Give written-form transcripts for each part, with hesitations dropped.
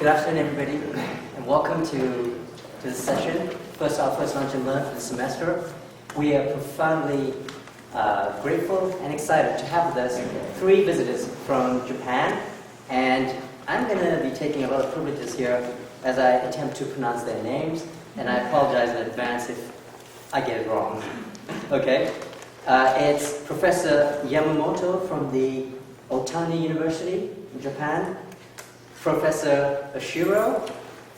Good afternoon, everybody, and welcome to this session. Our first lunch and learn for the semester. We are profoundly grateful and excited to have with us 3 visitors from Japan, and I'm going to be taking a lot of privileges here as I attempt to pronounce their names, and I apologize in advance if I get it wrong. Okay? It's Professor Yamamoto from the Otani University in Japan, Professor Oshiro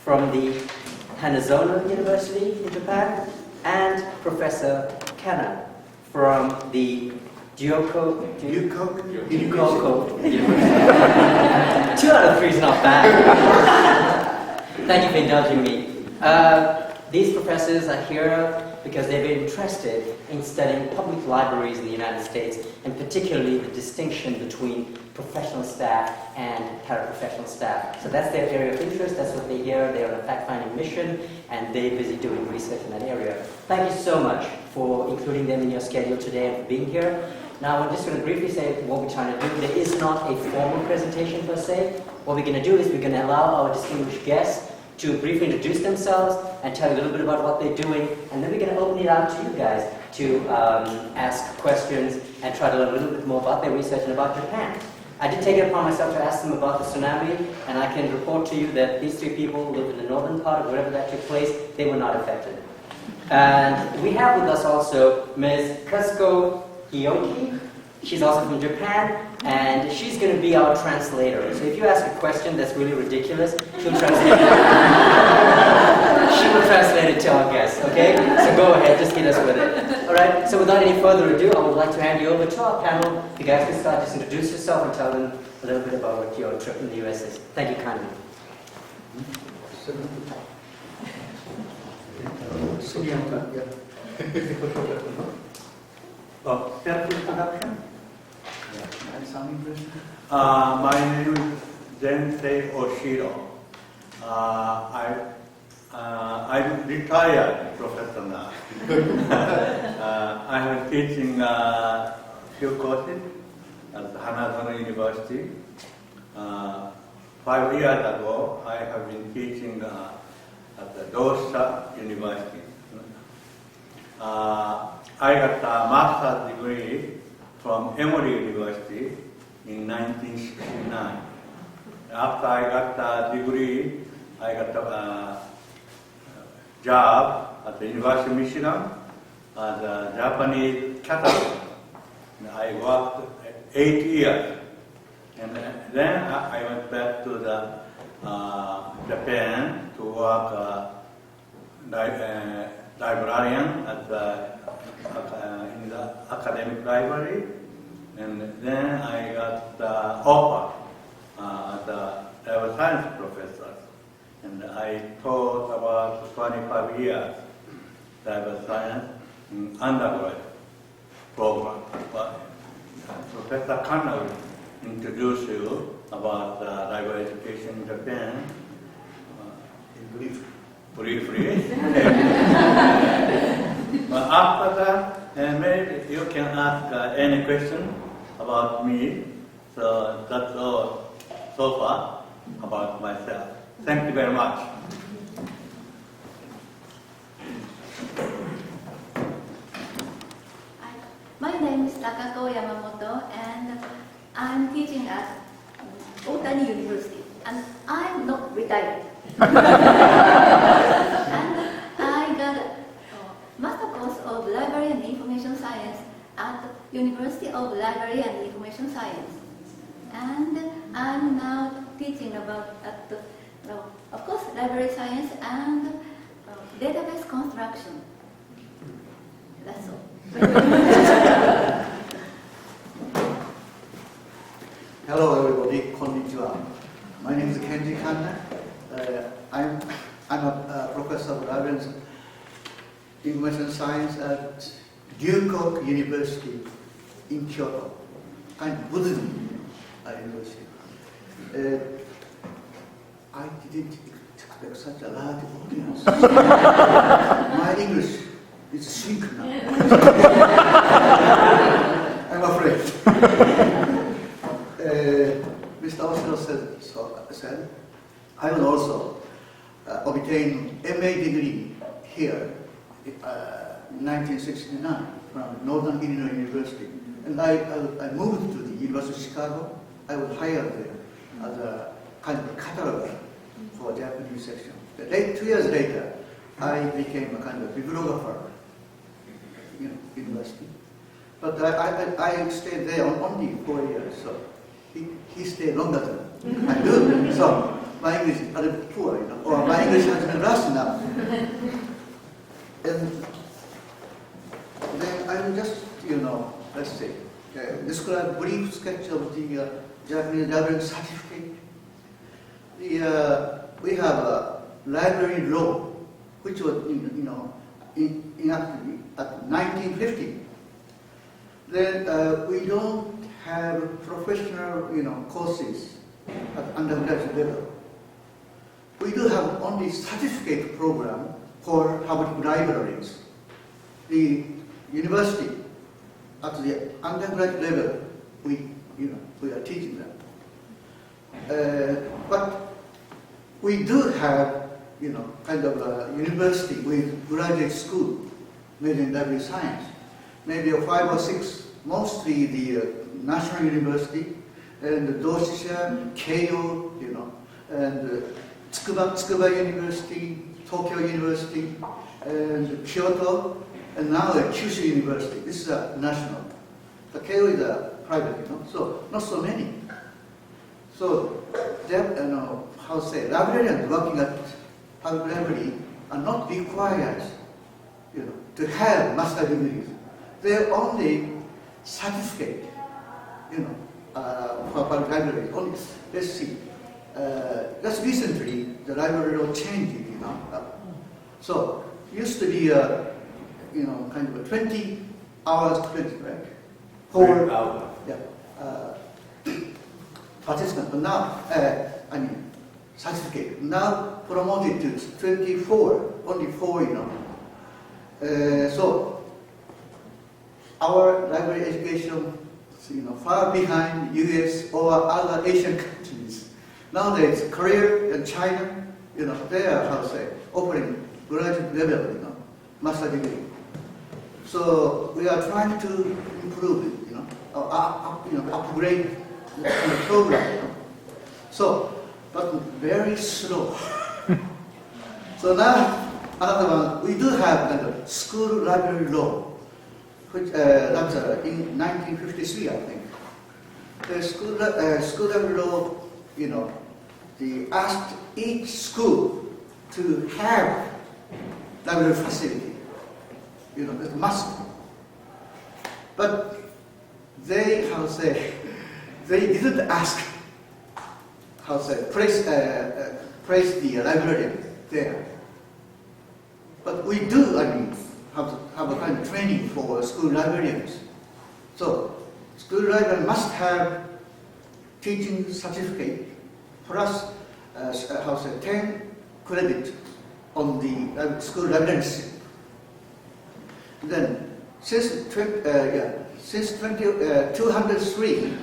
from the Hanazono University in Japan, and Professor Kanna from the Takako University. 2 out of 3 is not bad. Thank you for indulging me. These professors are here because they've been interested in studying public libraries in the United States, and particularly the distinction between professional staff and paraprofessional staff. So that's their area of interest, that's what they hear. They're on a fact-finding mission, and they're busy doing research in that area. Thank you so much for including them in your schedule today and for being here. Now, I'm just going to briefly say what we're trying to do. There is not a formal presentation per se. What we're going to do is we're going to allow our distinguished guests to briefly introduce themselves and tell you a little bit about what they're doing, and then we're going to open it out to you guys to ask questions and try to learn a little bit more about their research and about Japan. I did take it upon myself to ask them about the tsunami, and I can report to you that these 3 people live in the northern part of wherever that took place. They were not affected. And we have with us also Ms. Kazuko Hioki. She's also from Japan, and she's going to be our translator. So if you ask a question that's really ridiculous, she'll translate it. She will translate it to our guests, okay? So go ahead, just hit us with it. All right, so without any further ado, I would like to hand you over to our panel. If you guys can start, just introduce yourself and tell them a little bit about what your trip in the US is. Thank you kindly. Self-introduction? My name is Zensei Oshiro. I'm retired professor now. I have teaching few courses at Hanazono University. 5 years ago, I have been teaching at the Dosa University. I got a master's degree from Emory University in 1969. After I got the degree, I got a job at the University of Michigan as a Japanese catalog. I worked 8 years, and then I went back to the Japan to work librarian at in the academic library, and then I got the offer at the library science professor, and I taught about 25 years library science in undergraduate program. But Professor Kanna will introduce you about library education in Japan. Briefly. But after that, maybe you can ask any question about me. So that's all so far about myself. Thank you very much. My name is Takako Yamamoto, and I'm teaching at Otani University, and I'm not retired. And I got a master course of Library and Information Science at the University of Library and Information Science. And I'm now teaching about, of course, library science and database construction. That's all. Hello everybody, konnichiwa. My name is Kenji Kanna. I'm a professor of Librarians Information Science at UK University in Kyoto, kind of Buddhism university. I didn't expect such a large audience. My English is sick now. I'm afraid. Mr. Oshiro said, I will also obtain MA degree here in 1969 from Northern Illinois University. And I moved to the University of Chicago. I was hired there as a kind of cataloger for Japanese section. 2 years later, I became a kind of bibliographer in university. But I stayed there only 4 years, so he stayed longer than I do. So my English is a little poor, or my English has been rusty now. And then I will just, let's say, describe a brief sketch of the Japanese library certificate. We have a library law, which was, enacted at 1950. Then we don't have professional, courses at undergraduate level. We do have only certificate program for public libraries. The university, at the undergraduate level, we are teaching them. But we do have, kind of a university with graduate school, maybe in library science, maybe 5 or 6, mostly the National University, and the Doshisha, Keio, and Tsukuba University, Tokyo University, and Kyoto, and now Kyushu University. This is a national. The Keio is a private, so not so many. So, librarians working at public library are not required, to have master degrees. They're only certificate, for public libraries. Only, let's see. Just recently, the library law changed, So, used to be, kind of a 20 hours credit, right? For, participant, but now, certificate. Now promoted to 24, only 4, So, our library education, far behind US or other Asian countries. Nowadays, Korea and China, they are, offering graduate level, master degree. So we are trying to improve it, upgrade the program. So, but very slow. So now, another one, we do have the school library law, which that's in 1953, I think. The school library law, they asked each school to have library facility. It must. But they, they didn't ask, praise the librarian there. But we do, have a kind of training for school librarians. So, school librarian must have teaching certificate plus, 10 credit on the school librarianship. Then, since 203,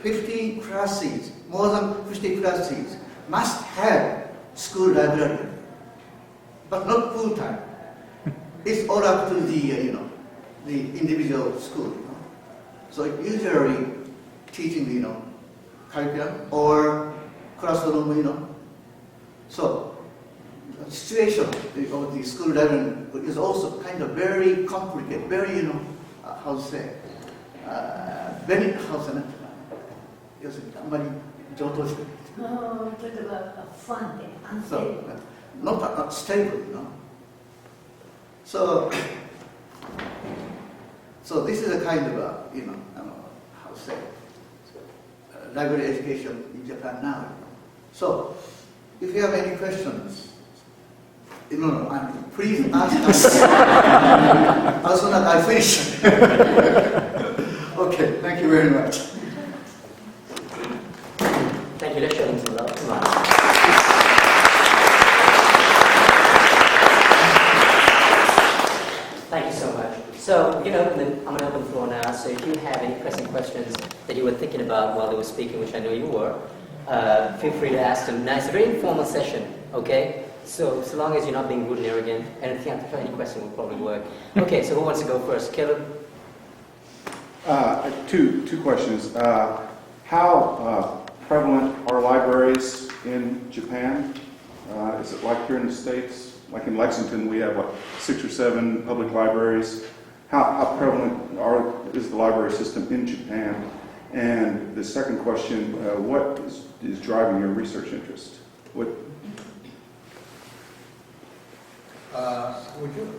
50 classes, more than 50 classes, must have school librarian, but not full time. It's all up to the, the individual school. So usually teaching, curriculum or classroom, So the situation of the school librarian is also kind of very complicated, very, very, fun and unstable. So, not stable, So this is a kind of library education in Japan now. So, if you have any questions, please ask us as soon as I finish. Okay, thank you very much. Thank you, Lecturer. Thank you so much. So I'm going to open the floor now. So if you have any pressing questions that you were thinking about while they were speaking, which I know you were, feel free to ask them. Now, it's a very informal session, okay? So long as you're not being rude and arrogant, anything, any question will probably work. Okay, so who wants to go first? Caleb? Two questions. How prevalent are libraries in Japan? Is it like here in the States? Like in Lexington, we have like 6 or 7 public libraries. How prevalent is the library system in Japan? And the second question, what is driving your research interest? What? Would you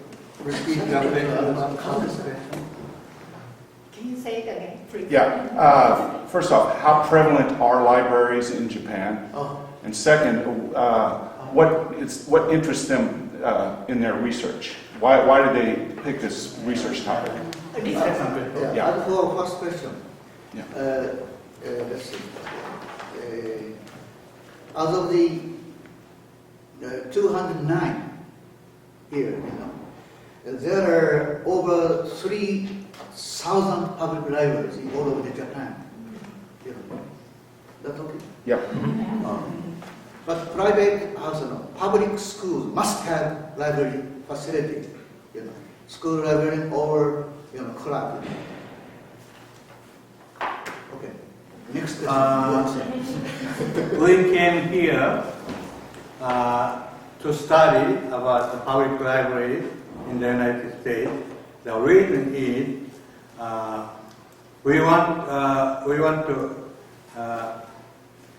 repeat your question? Can you say it again, please? Yeah. First off, how prevalent are libraries in Japan? And second, what interests them in their research? Why do they pick this research topic? Yeah. And for first question, Yeah. let's see. Out of the 209 here, there are over 3,000 public libraries all over Japan. That's okay. Yep. But private, public schools must have library facility, school library or club. Okay. Next question. We came here to study about the public library in the United States. The reason is we want to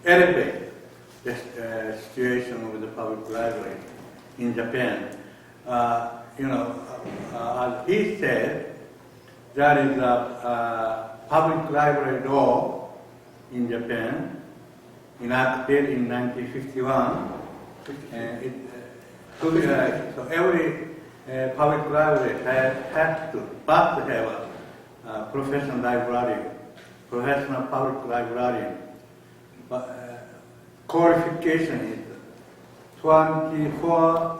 elevate the situation with the public library in Japan. As he said, there is a public library law in Japan enacted in 1951. So every public library has to have a professional librarian, professional public librarian. But qualification is 24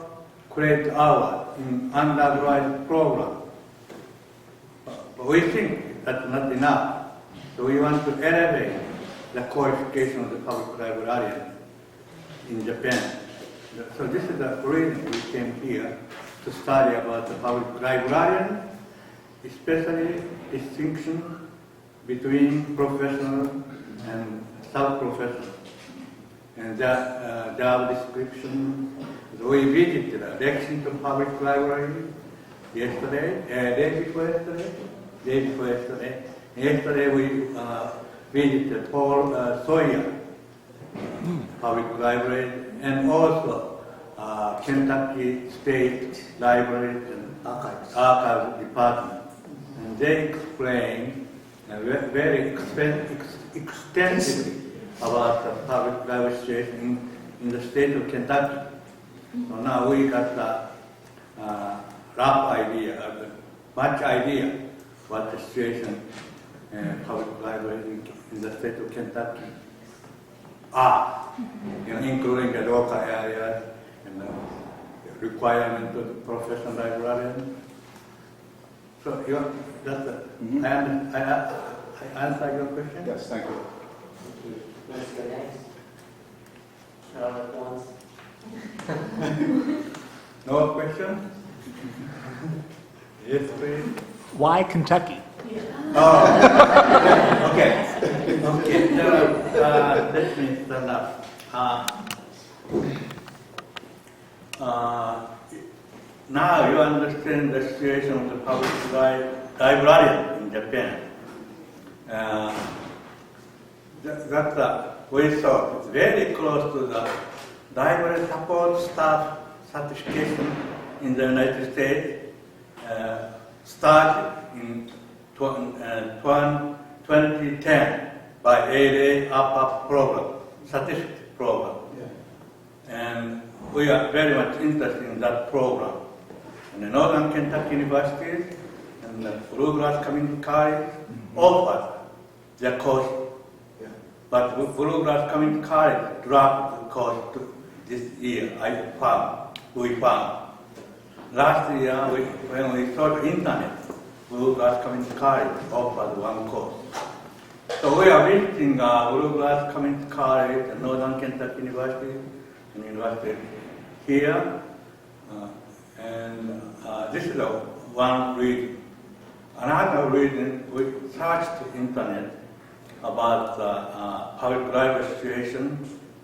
credit hours in undergraduate program. But we think that's not enough. So we want to elevate the qualification of the public librarian in Japan. So this is the reason we came here to study about the public librarian, especially distinction between professional and sub-professional. And the job description, we visited the Lexington Public Library yesterday, day before yesterday. Yesterday we visited Paul Sawyer Public Library and also Kentucky State Library and Archives Department. And they explained very extensively about the public library situation in the state of Kentucky. So now we got the rough idea, much idea what the situation public library in the state of Kentucky are, including the local areas and the requirement of the professional librarian. So that's it. I answer your question? Yes, thank you. Let's go next. All at once. No question? Yes, please. Why Kentucky? Oh, okay. Let me stand up. Now you understand the situation of the public librarian in Japan. We saw it's very close to the library support staff certification in the United States. Started in 2010 by AA APA program, certificate program. Yeah. And we are very much interested in that program. And the Northern Kentucky University and the Bluegrass Community College offered their course. Yeah. But Bluegrass Community College dropped the course this year, we found. Last year, when we saw the internet, Bluegrass Community College offered one course. So we are visiting Uruguay Community College, Northern Kentucky University, and University here. This is one reason. Another reason, we searched the internet about public library situation,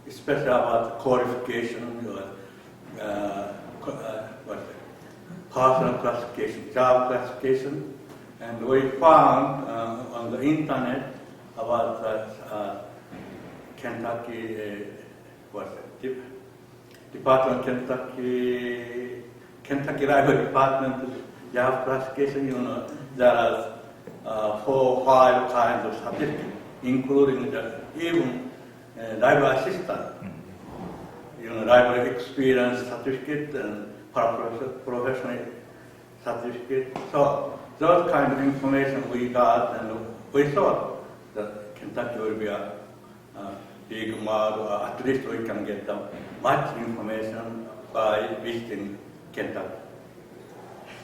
especially about qualification or personal classification, job classification, and we found on the internet about Kentucky, Department Kentucky Library Department job classification. There are 4 or 5 kinds of certificates, including even library assistant, library experience certificate and professional certificate. So those kind of information we got, and we thought that Kentucky will be a big model, or at least we can get much information by visiting Kentucky.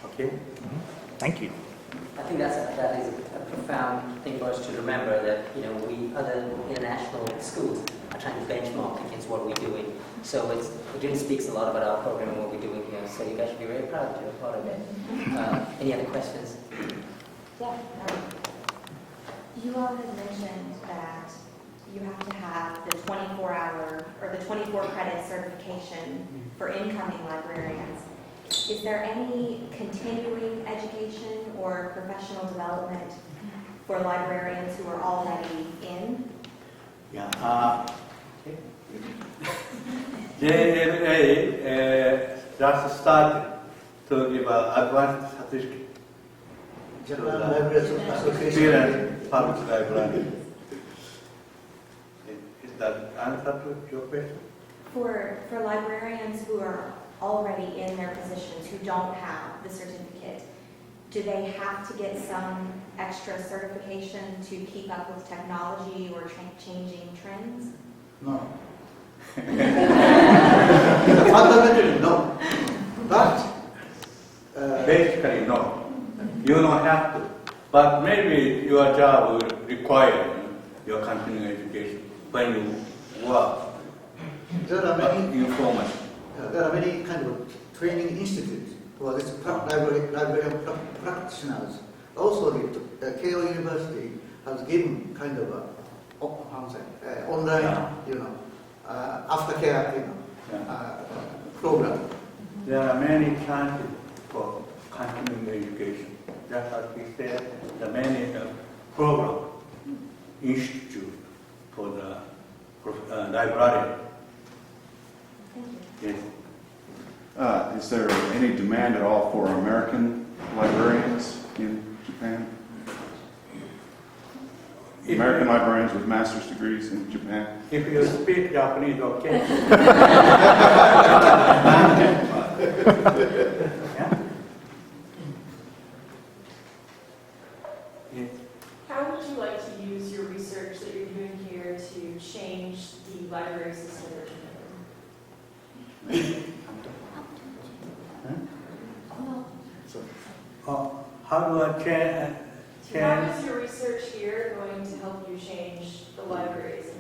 Okay? Thank you. I think that is a profound thing for us to remember, that we other international schools are trying to benchmark against what we're doing. So it really speaks a lot about our program and what we're doing here. So you guys should be very proud to be a part of it. Any other questions? Yeah. You all had mentioned that you have to have the 24-hour or the 24-credit certification for incoming librarians. Is there any continuing education or professional development for librarians who are already in? Yeah. JLA just started to give an advanced certificate to Japan the Library Association. experienced public library. Is that answer to your question? For librarians who are already in their positions, who don't have the certificate, do they have to get some extra certification to keep up with technology or changing trends? No. Fundamentally, no. But Basically, no. You don't have to. But maybe your job will require your continuing education when you work. there are many Informal. There are many kind of training institutes for this librarian practitioners. Also, the Keio University has given kind of a online, aftercare, program. There are many chances for continuing education. Just as we said, there are many program institute for the librarian. Yes. Is there any demand at all for American librarians in Japan? American librarians with master's degrees in Japan? If you speak Japanese, okay. Yeah? Yes. How would you like to use your research that you're doing here to change the library system in Japan? How do I change? How is your research here going to help you change the libraries in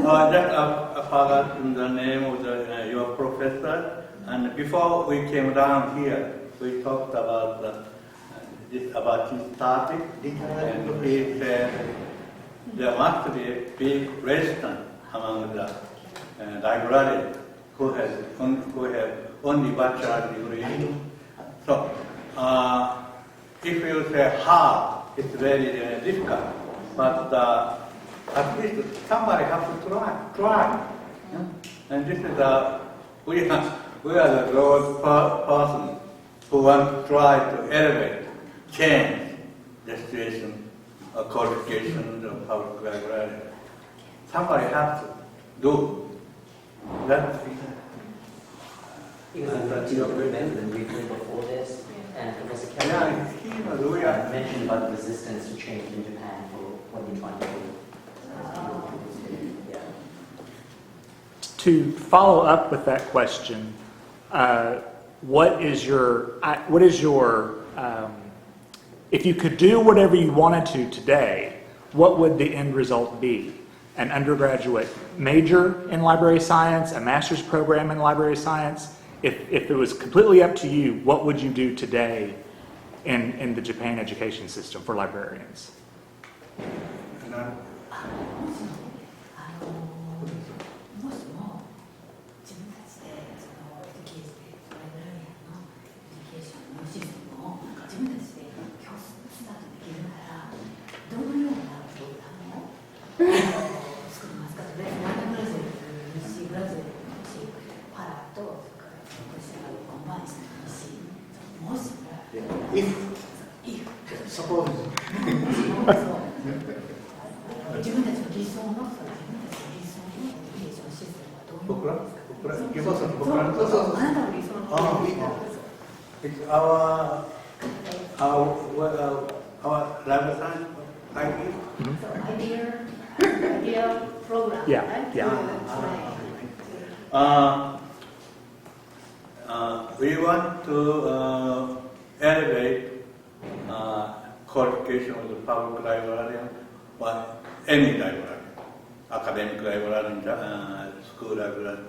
I forgot the name of your professor. And before we came down here, we talked about his topic. And he said there must be a big resistance among the librarians who have only bachelor degree. So if you say hard, it's very difficult. But at least somebody has to try. Yeah? And this is we are the Lord's person who want to try to elevate, change the situation, qualification of public library. Somebody has to do. That's Because do you remember the briefing before this? And Professor Kenji mentioned about the resistance to change in Japan for what you're trying to do. Yeah. To follow up with that question, what is your, if you could do whatever you wanted to today, what would the end result be? An undergraduate major in library science, a master's program in library science? If it was completely up to you, what would you do today in the Japan education system for librarians? もしも自分たちでそのエデュケーションライブラリアンのエデュケーションのシステムを自分たちで教室スタートできるならどのようなプログラムを作りますかと。別にアンダーグラジュエットでもいいしグラジュエットでもいいしパラとそれからプロフェッショナルコンバインしてもいいしもしも Suppose 自分たちの理想のその自分たちの理想のエデュケーションシステムはどういうものですか。そうあなたの理想の It's our library science idea. Idea program. Yeah, right? yeah. We want to elevate qualification of the public librarian, or any librarian, academic librarian, school librarian.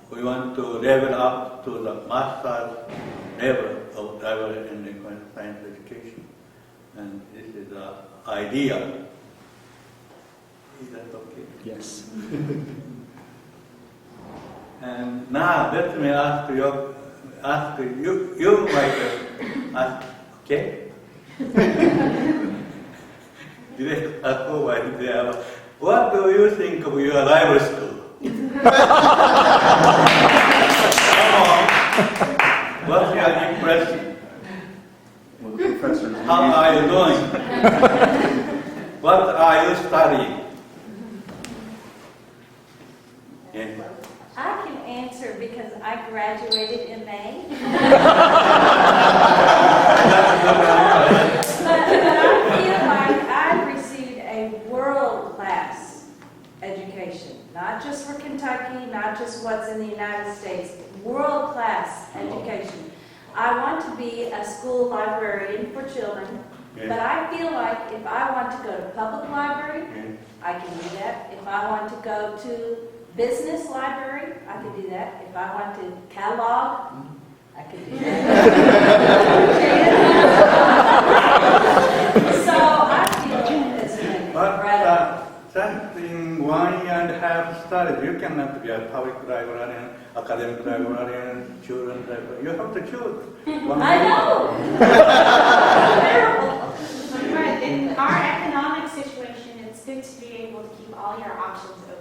We want to level up to the master's level of library and science education. And this is the idea. Is that okay? Yes. And now let me ask you, Michael, okay? What do you think of your library school? Come on. What's your impression? Well, the professors. How are you doing? What are you studying? Yeah. I can answer because I graduated in May. But I feel like I've received a world-class education, not just for Kentucky, not just what's in the United States, world-class education. I want to be a school librarian for children, but I feel like if I want to go to public library, I can do that. If I want to go to business library, I could do that. If I want to catalog, I could do that. So I feel it's incredible. Just in 1 year and a half study, you cannot be a public librarian, academic librarian, children's librarian. You have to choose one. I know. Terrible. Right. In our economic situation, it's good to be able to keep all your options open.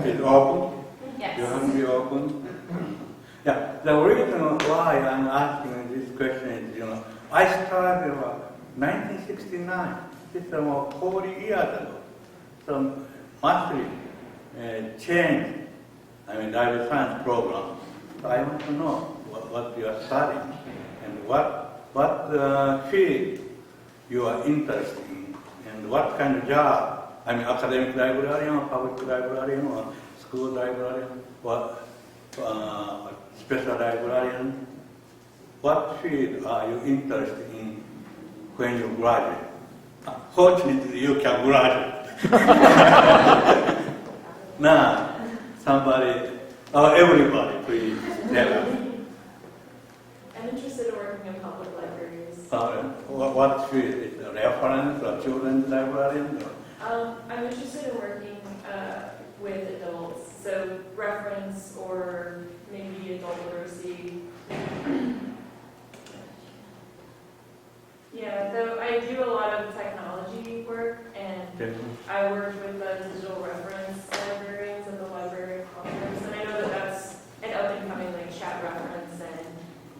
It's open. Yes. You have to be open. Yeah. The reason why I'm asking this question is, I started in 1969. It's about 40 years ago. So mastery changed. Library science program. So I want to know what you are studying and what field you are interested in and what kind of job. Academic librarian, or public librarian, or school librarian, or special librarian. What field are you interested in when you graduate? Fortunately, you can graduate. Now, somebody, or everybody, please tell us. I'm interested in working in public libraries. What field? Is it reference or children's librarian? I'm interested in working with adults, so reference or maybe adult literacy. Yeah, though I do a lot of technology work, and I worked with the digital reference librarians at the library conference, and I know that that's an up-and-coming chat reference and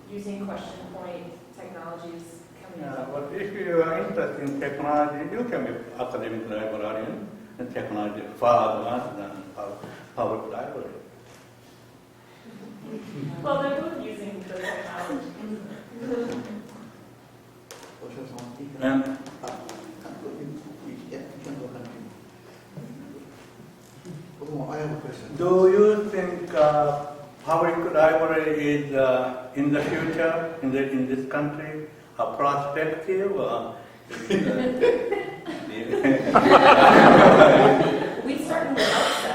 using question point technologies coming Yeah, up. but if you are interested in technology, you can be academic librarian and technology far advanced than public library. Well, they're both using the technology. And I have a question. do you think public library is in the future in this country a prospective? We certainly hope so.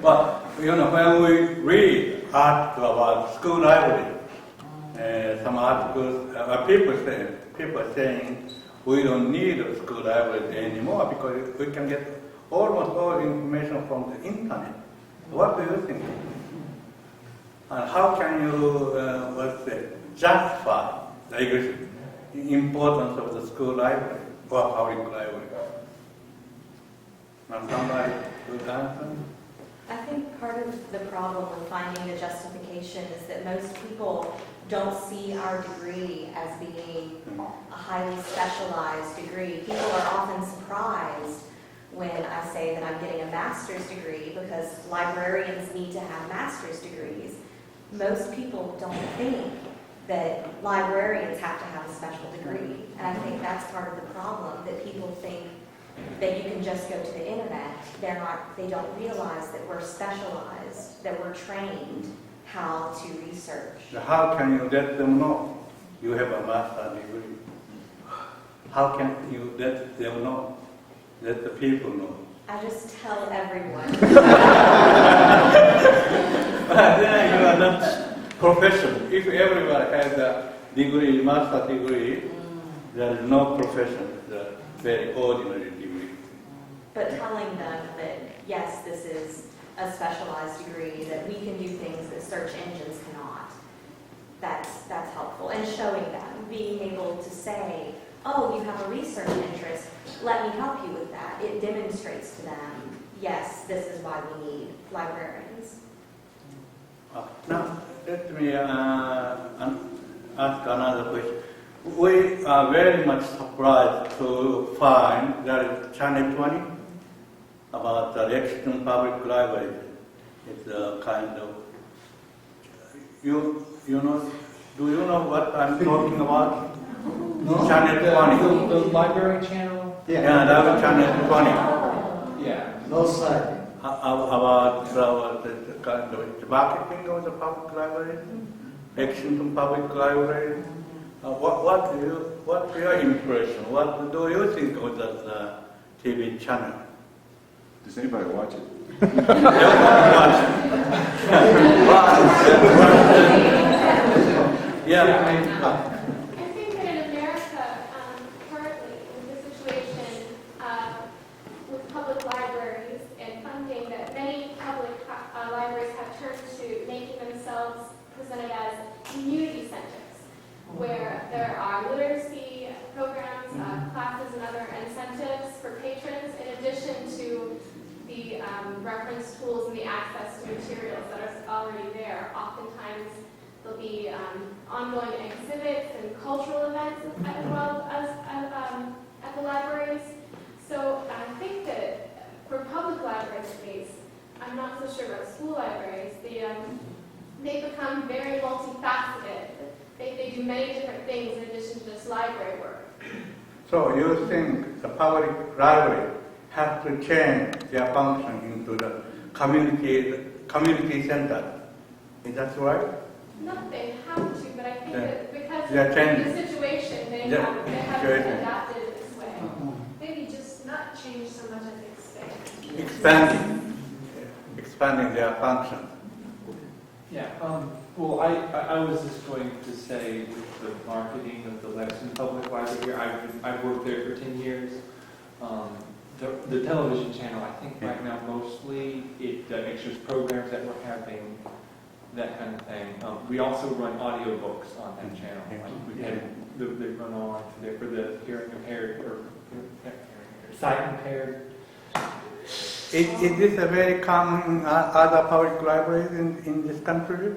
Well, when we read articles about school library, some articles, people are saying we don't need a school library anymore because we can get almost all information from the internet. What do you think? And how can you, justify the importance of the school library or public library? Now, somebody could answer? I think part of the problem with finding the justification is that most people don't see our degree as being a highly specialized degree. People are often surprised when I say that I'm getting a master's degree because librarians need to have master's degrees. Most people don't think that librarians have to have a special degree. And I think that's part of the problem, that people think that you can just go to the internet. They don't realize that we're specialized, that we're trained how to research. How can you let them know you have a master's degree? How can you let them know? Let the people know? I just tell everyone. But then you are not professional. If everyone has a degree, master's degree, there is no profession. It's a very ordinary degree. But telling them that, yes, this is a specialized degree, that we can do things that search engines cannot, that's helpful. And showing them, being able to say, oh, you have a research interest, let me help you with that. It demonstrates to them, yes, this is why we need librarians. Now, let me ask another question. We are very much surprised to find that Channel 20 about the Lexington Public Library. It's a kind of, you know, do you know what I'm talking about? No. Channel 20. The library channel? Yeah, that was Channel 20. Yeah. No side. About the kind of marketing of the public library, Lexington Public Library. What's your impression? What do you think of the TV channel? Does anybody watch it? Yeah. I think that in America, currently, with the situation with public libraries and funding, that many public libraries have turned to making themselves presented as community centers, where there are literacy programs, classes, and other incentives for patrons, in addition to the reference tools and the access to materials that are already there. Oftentimes, there'll be ongoing exhibits and cultural events as well as at the libraries. So I think that for public libraries, at least, I'm not so sure about school libraries. They become very multifaceted. They do many different things in addition to just library work. So you think the public library have to change their function into the community center? Is that right? Not they have to, but I think that because They're of changing. the situation, they Yeah. have Situation. adapted it this way. Maybe just not change so much as Expanding their function. Yeah. Well, I was just going to say with the marketing of the Lexington Public Library, I've worked there for 10 years. The television channel, I think right now mostly it makes sure programs that we're having, that kind of thing. We also run audiobooks on that channel. Like we had they run on for the hearing impaired or sight impaired. Is this a very common other public libraries in this country?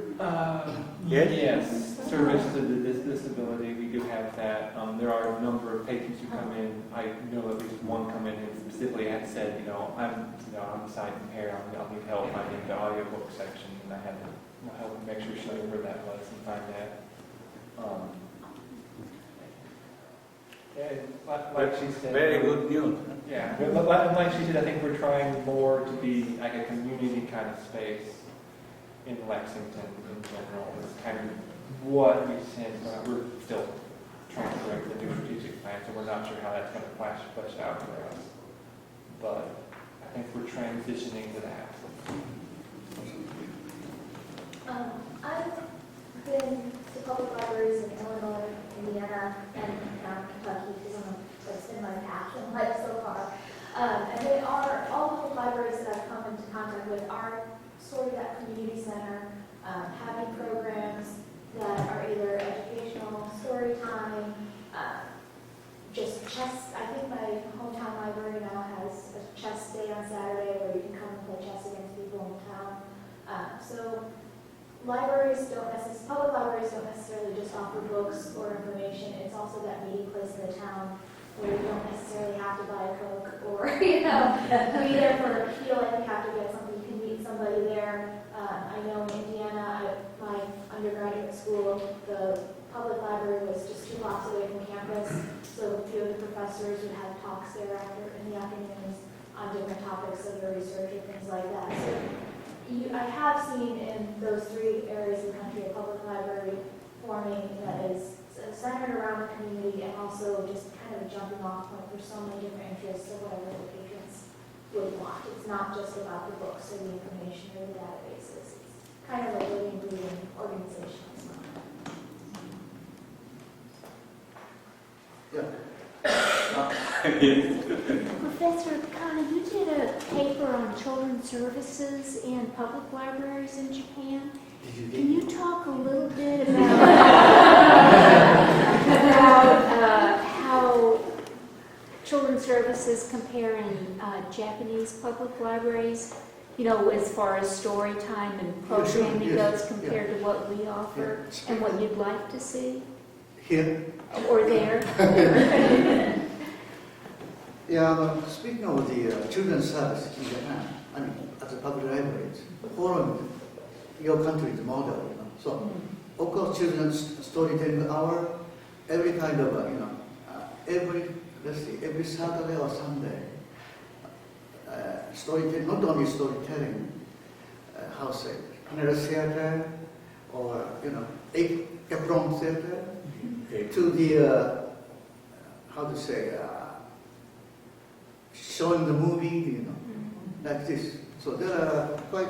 Yes? Yes, service to the disability, we do have that. There are a number of patrons who come in. I know at least one come in and specifically had said, I'm sight impaired, I'll need help finding the audiobook section, and I had to help make sure she knew where that was and find that. And like she said, Very good news. yeah, but like she said, I think we're trying more to be like a community kind of space in Lexington in general. It's kind of what we sense. We're still trying to bring the new strategic plan, so we're not sure how that's going to flesh out for us. But I think we're transitioning to that. I've been to public libraries in Illinois, Indiana, and Kentucky, because that's been my path in life so far. And they are, all public libraries that I've come into contact with are sort of that community center, having programs that are either educational, story time, just chess. I think my hometown library now has a chess day on Saturday where you can come and play chess against people in town. So libraries don't necessarily, public libraries don't necessarily just offer books or information. It's also that meeting place in the town where you don't necessarily have to buy a Coke or, be there for, feel like you have to get something. You can meet somebody there. I know in Indiana, my undergraduate school, the public library was just 2 blocks away from campus. So a few of the professors would have talks there in the afternoons on different topics of their research and things like that. So I have seen in those 3 areas of the country a public library forming that is centered around the community and also just kind of a jumping off point for so many different interests of whatever the patrons would want. It's not just about the books or the information or the databases. It's kind of a living, breathing organization as well. Professor Kanna, you did a paper on children's services in public libraries in Japan. Can you talk a little bit about how children's services compare in Japanese public libraries? As far as story time and programming goes compared to what we offer and what you'd like to see? Here? Or there? Speaking of the children's service in Japan, at the public libraries, following your country's model, So, of course, children's storytelling hour, every kind of, every Saturday or Sunday, storytelling, not only storytelling, how to say, panel theater, or, apron theater, to the, how to say, showing the movie, like this. So there are quite,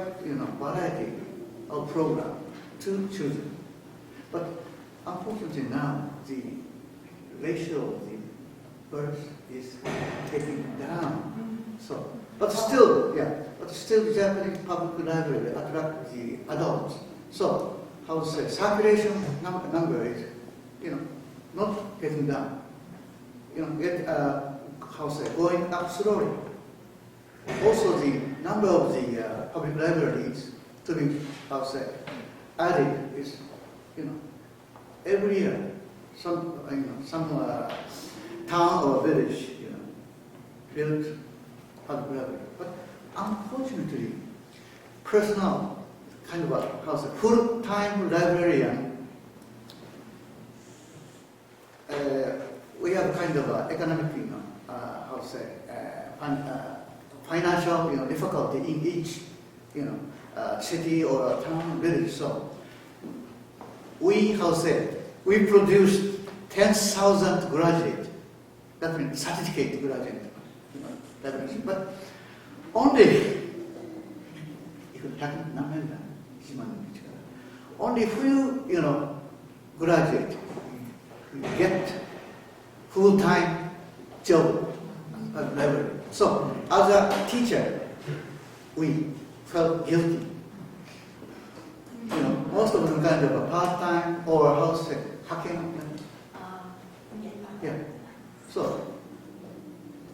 variety of program to children. But unfortunately now, the ratio of the birth is taking down. So, but still, Japanese public library attract the adults. So, how to say, circulation number is, not getting down. How to say, going up slowly. Also, the number of the public libraries to be, how to say, added is, every year, some town or village, built public library. But unfortunately, personnel, kind of a, how to say, full-time librarian, we have kind of economic, how to say, financial, difficulty in each, city or town, village. So we, how to say, we produced 10,000 graduate, that means certificate graduate, but only, only few, graduate get full-time job at library. So, as a teacher, we felt guilty. Most of them kind of a part-time or how to say, hacking. Yeah. So,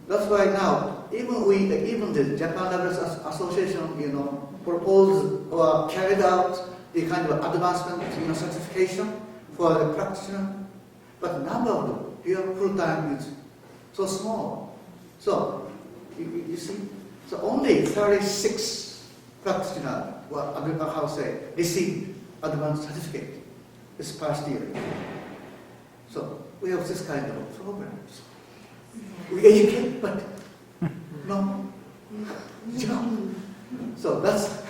that's why now, even the Japan Librarians Association, proposed or carried out the kind of advancement, certification for the practitioner, but number of them here full-time is so small. So, you see, so only 36 practitioners received advanced certificate this past year. So, we have this kind of programs. We educate, but no job. So that's.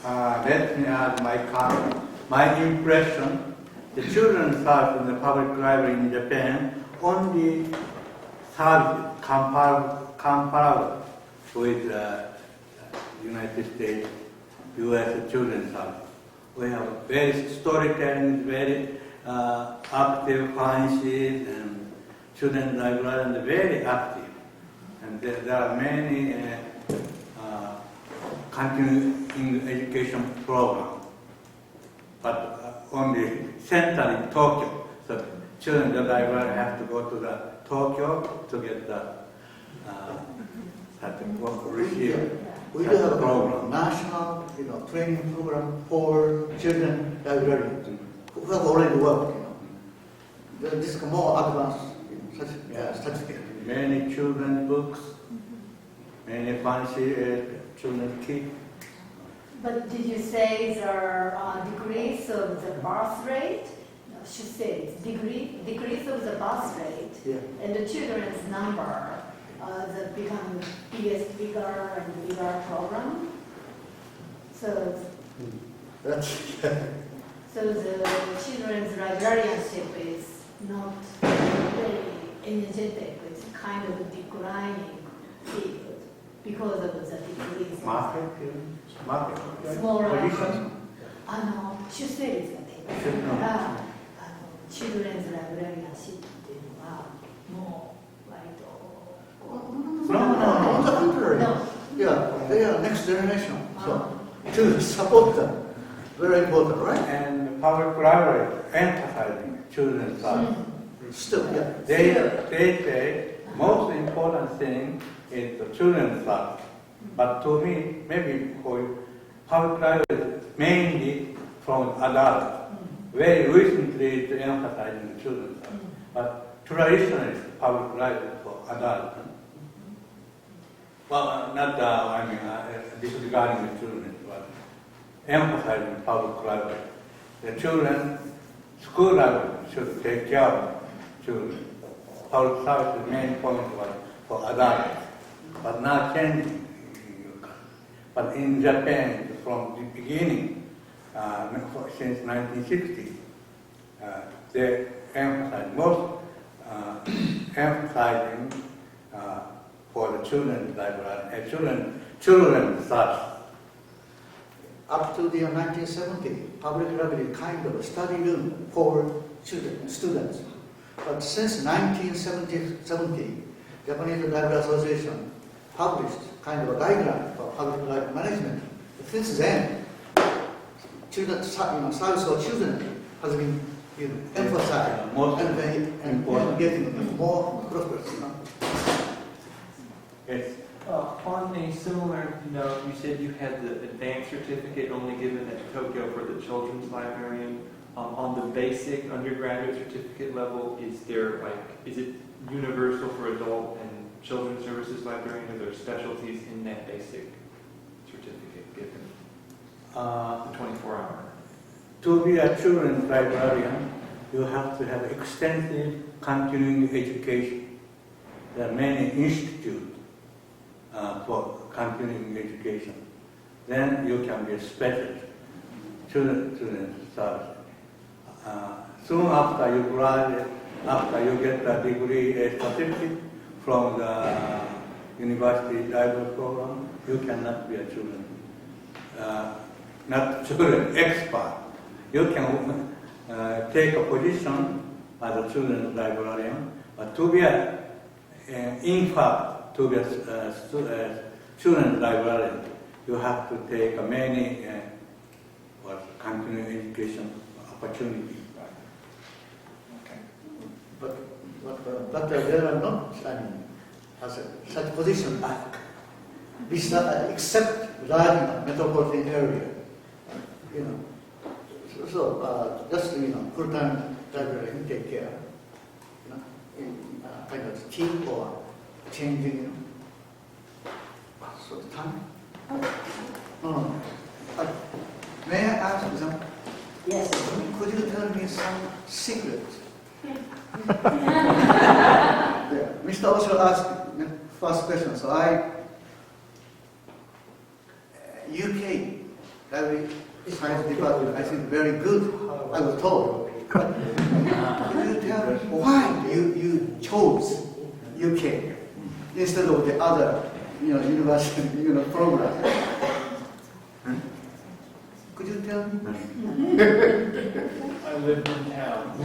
Let me add my comment. My impression: the children's service in the public library in Japan only service comparable with United States, U.S. children's service. We have very storytelling, very active fancies, and children's librarians are very active. And there are many continuing education programs, but only centered in Tokyo. So children in the library have to go to the Tokyo to get the receive. We do have a national, training program for children librarians who have already worked. This is more advanced certificate. Many children's books, many fancy children's kits. But did you say there are degrees of the birth rate? No, I should say it's degrees of the birth rate, Yeah. and the children's number that become bigger and bigger program. So, so the children's librarianship is not very energetic. It's kind of declining field because of the degrees. Market. Smaller. Position. 出生率が低いからチルドレンズライブラリアンシップっていうのはもう割と No, on the contrary. Yeah, they are next generation. So, to support them, very important, right? And public library emphasizing children's service. Still, yeah. They say most important thing is the children's service. But to me, maybe for public library mainly from adults. Very recently it's emphasizing children's service. But traditionally it's public library for adults. Well, not disregarding the children, but emphasizing public library. The children, school library should take care of children. Public service is the main point was for adults, but not changing. But in Japan, from the beginning, since 1960, they emphasize emphasizing for the children's library, children's service. Up to the 1970, public library kind of a study room for children, students. But since 1970, Japanese Library Association published kind of a guideline for public library management. Since then, children, service for children has been emphasized and getting more progress. Yes. On a similar note, you said you had the advanced certificate only given at Tokyo for the children's librarian. On the basic undergraduate certificate level, is it universal for adult and children's services librarian, or are there specialties in that basic certificate given? The 24-hour. To be a children's librarian, you have to have extensive continuing education. There are many institutes for continuing education. Then you can be a specialist, children's service. Soon after you graduate, after you get a degree, a certificate from the university library program, you cannot be a children expert. You can take a position as a children's librarian, but to be in fact, to be a children's librarian, you have to take many continuing education opportunities. But there are not has such position except large metropolitan area. Just full-time librarian take care. In kind of team or changing. So time. No. May I ask them? Yes. Could you tell me some secret? Mr. Oshiro asked the first question, so UK Library Science Department, I think very good, I was told. But could you tell me why you chose UK instead of the other university program? Could you tell me? I lived in town.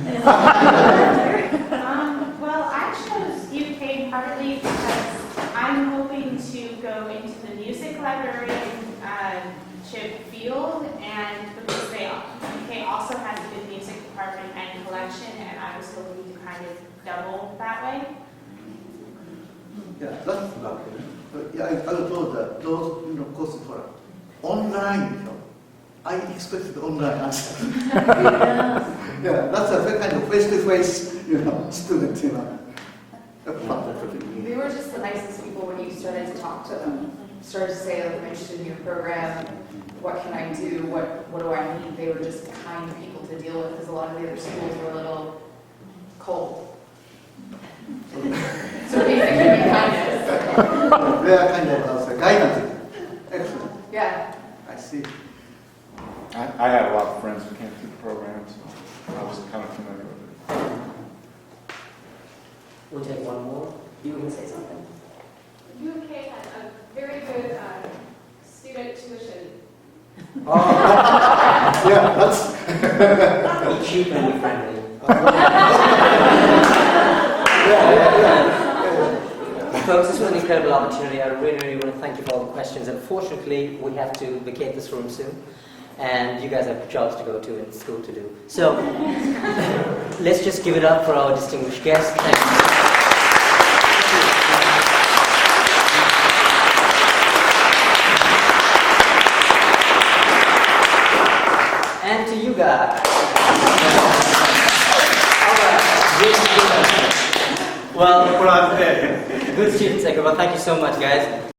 Well, I chose UK partly because I'm hoping to go into the music librarianship field, and because UK also has a good music department and collection, and I was hoping to kind of double that way. Yeah, I was told that those courses were online. I expected online answer. Yeah, that's a kind of face-to-face, student, They were just the nicest people when you started to talk to them. Started to say, like, I'm interested in your program. What can I do? What do I need? They were just kind people to deal with, because a lot of the other schools were a little cold. So basically, kindness. They are kind of guidance. Excellent. Yeah. I see. I had a lot of friends who came through the program, so I was kind of familiar with it. We'll take one more. You were going to say something? UK has a very good student tuition. Oh, yeah, that's. Be cheap and be friendly. Folks, this was an incredible opportunity. I really want to thank you for all the questions. Unfortunately, we have to vacate this room soon, and you guys have jobs to go to and school to do. So, let's just give it up for our distinguished guests. Thank you. And to you guys. Well, good students, well, thank you so much, guys.